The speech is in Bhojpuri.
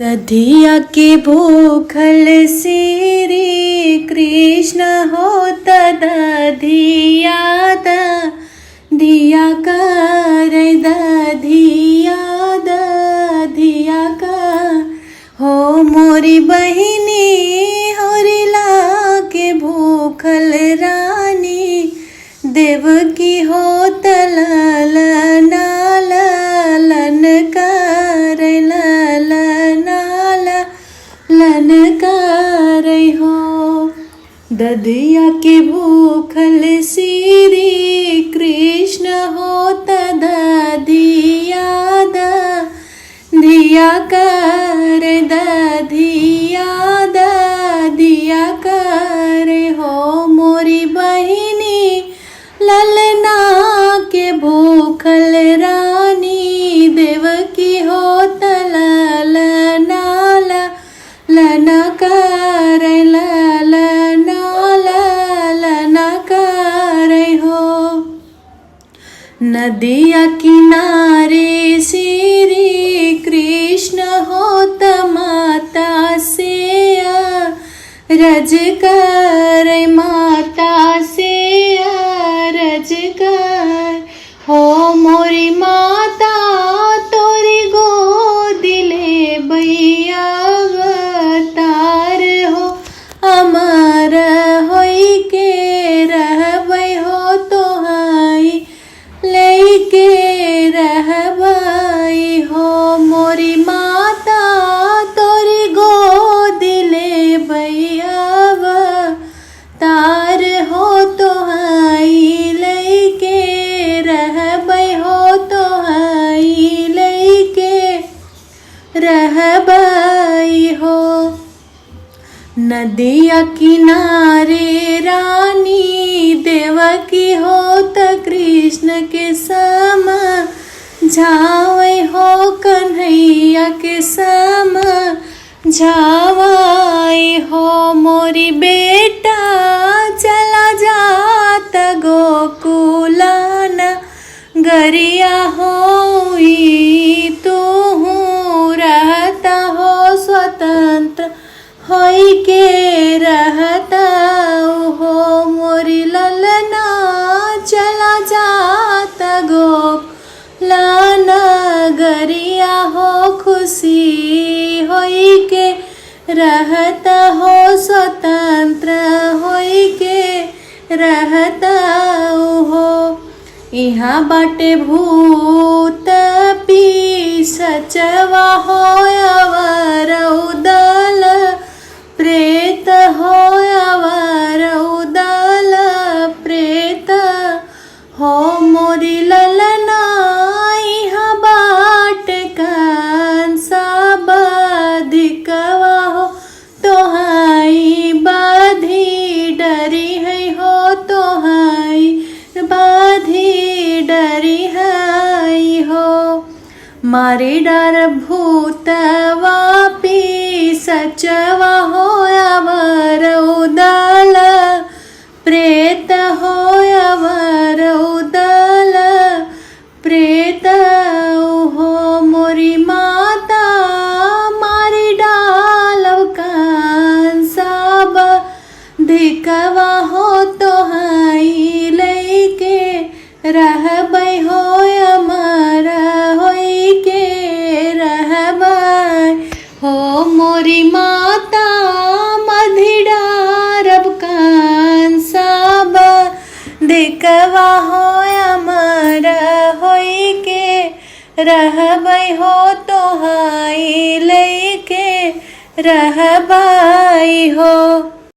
दधिया के भूखल श्री कृष्ण होत दधिया दधिया कर दधिया कर हो मोरी बहिनी होरिला के भूखल रानी देवकी होत ललना लन कर लन कर हो दधिया के भूखल श्री कृष्ण होत दधिया दधिया कर दधिया कर हो मोरी बहिनी ललना के भूखल रानी देवकी होत ललना लना कर ललना कर हो नदिया किनारे श्री कृष्ण होत माता से रज कर माता से रज कर हो मोरी माता तोरी गोदिले बैया अवतार हो अमर होई के रहबै हो तोहाई लेके रहबै हो मोरी माता तोरी गोदिले बैया अवतार हो तोहाई लेके रहबै हो तोहाई लेके रहबै हो नदिया किनारे रानी देवकी होत कृष्ण के सम झावै हो कन्हैया के सम झावै हो मोरी बेटा चला जात गोकुलान गरिया होई तू रहता हो स्वतंत्र होई के रहता हो मोरी ललना चला जाता गोकुलान गरिया हो खुशी होई के रहता हो स्वतंत्र होई के रहता हो इहाँ बाटे भूत पिशाचवा हो अवर उदल प्रेत हो अवर उदल प्रेत हो मोरी ललना इहाँ बाट कंसा बधिकवा हो तोहाई बाधी डरी है हो तोहाई बाधी डरी है हो मारे डर भूतवा पिशाचवा हो अवर उदल प्रेत हो अवर उदल प्रेत हो मोरी माता मारी डालव कंसा बधिकवा हो तोहाई लेके रहबै हो अमर होई के रहबै हो मोरी माता मधिडारब कंसा बधिकवा हो अमर होई के रहबै हो तोहाई लेके रहबै हो।